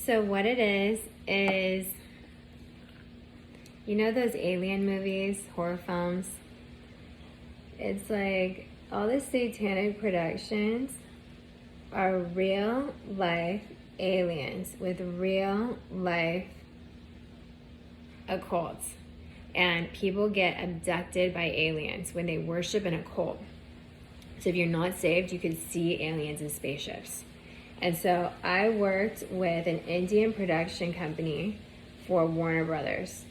So what it is, you know those alien movies, horror films? It's like all the satanic productions are real life aliens with real life occults. And people get abducted by aliens when they worship in a cult. So if you're not saved, you could see aliens in spaceships. And so I worked with an Indian production company for Warner Brothers.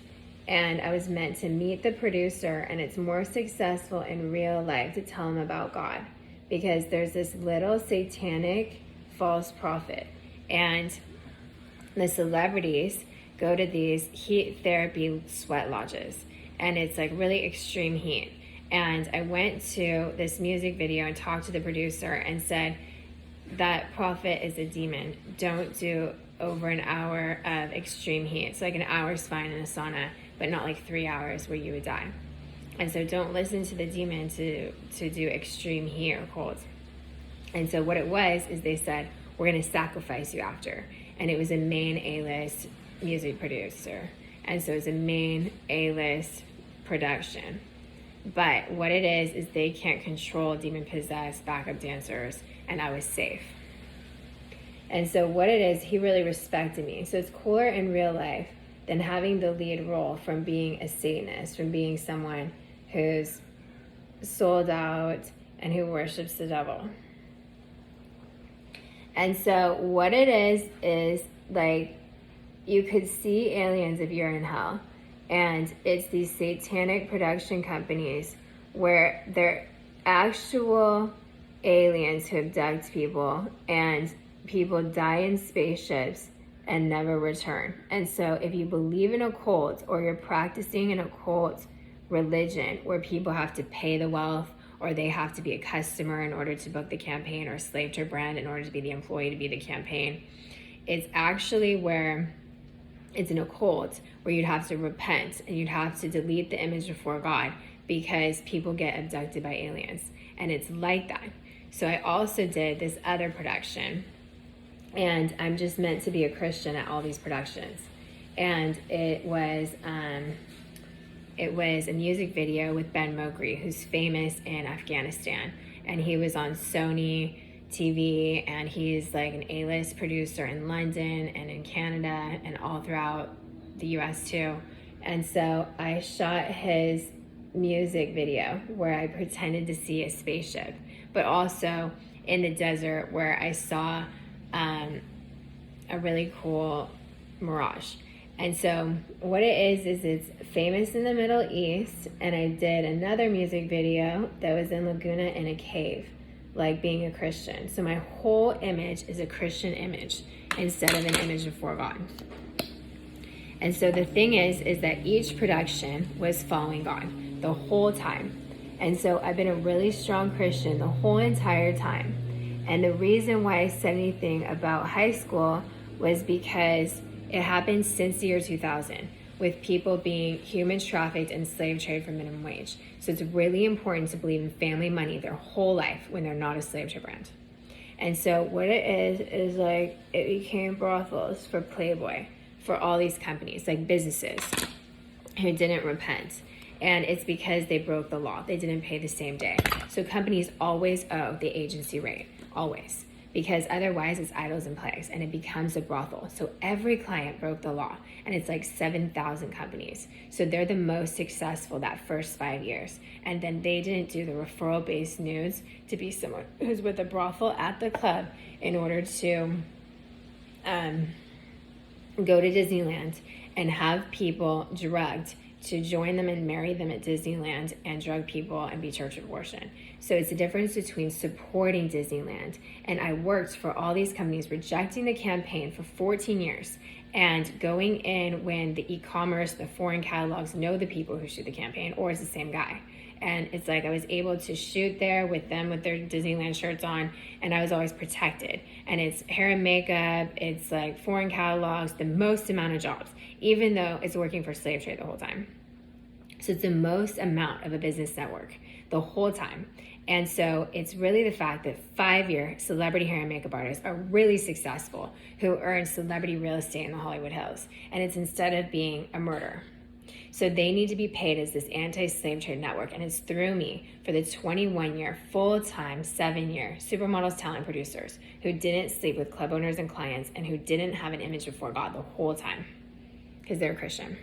And I was meant to meet the producer, and it's more successful in real life to tell him about God, because there's this little satanic false prophet, and the celebrities go to these heat therapy sweat lodges, and it's like really extreme heat. And I went to this music video and talked to the producer and said, that prophet is a demon. Don't do over an hour of extreme heat. It's like an hour's fine in a sauna, but not like 3 hours where you would die. And so don't listen to the demon to do extreme heat or cold. And so what it was is they said, we're going to sacrifice you after. And it was a main A-list music producer. And so it's a main A-list production. But what it is they can't control demon-possessed backup dancers, and I was safe. And so what it is, he really respected me. So it's cooler in real life than having the lead role from being a Satanist, from being someone who's sold out and who worships the devil. And so what it is like you could see aliens if you're in hell. And it's these satanic production companies where they're actual aliens who abduct people, and people die in spaceships and never return. And so if you believe in a cult, or you're practicing an occult religion where people have to pay the wealth, or they have to be a customer in order to book the campaign, or slave to a brand in order to be the employee to be the campaign, it's actually where it's an occult where you'd have to repent and you'd have to delete the image before God, because people get abducted by aliens. And it's like that. So I also did this other production, and I'm just meant to be a Christian at all these productions. And it was a music video with Ben Mokri, who's famous in Afghanistan. And he was on Sony TV, and he's like an A-list producer in London and in Canada and all throughout the US too. And so I shot his music video where I pretended to see a spaceship, but also in the desert where I saw a really cool mirage. And so what it is it's famous in the Middle East, and I did another music video that was in Laguna in a cave, like being a Christian. So my whole image is a Christian image instead of an image before God. And so the thing is that each production was following God the whole time. And so I've been a really strong Christian the whole entire time. And the reason why I said anything about high school was because it happened since the year 2000, with people being human trafficked and slave trade for minimum wage. So it's really important to believe in family money their whole life when they're not a slave trade brand. And so what it is like it became brothels for Playboy, for all these companies, like businesses who didn't repent. And it's because they broke the law. They didn't pay the same day. So companies always owe the agency rate, always. Because otherwise it's idols and plagues, and it becomes a brothel. So every client broke the law, and it's like 7,000 companies. So they're the most successful that first 5 years. And then they didn't do the referral-based nudes to be someone who's with a brothel at the club in order to go to Disneyland and have people drugged to join them and marry them at Disneyland and drug people and be church abortion. So it's the difference between supporting Disneyland. And I worked for all these companies, rejecting the campaign for 14 years and going in when the e-commerce, the foreign catalogs know the people who shoot the campaign, or it's the same guy. And it's like I was able to shoot there with them with their Disneyland shirts on, and I was always protected. And it's hair and makeup, it's like foreign catalogs, the most amount of jobs, even though it's working for slave trade the whole time. So it's the most amount of a business network the whole time. And so it's really the fact that 5-year celebrity hair and makeup artists are really successful who earn celebrity real estate in the Hollywood Hills. And it's instead of being a murder. So they need to be paid as this anti-slave trade network, and it's through me for the 21-year, full-time, 7-year supermodels, talent producers who didn't sleep with club owners and clients and who didn't have an image before God the whole time because they're Christian.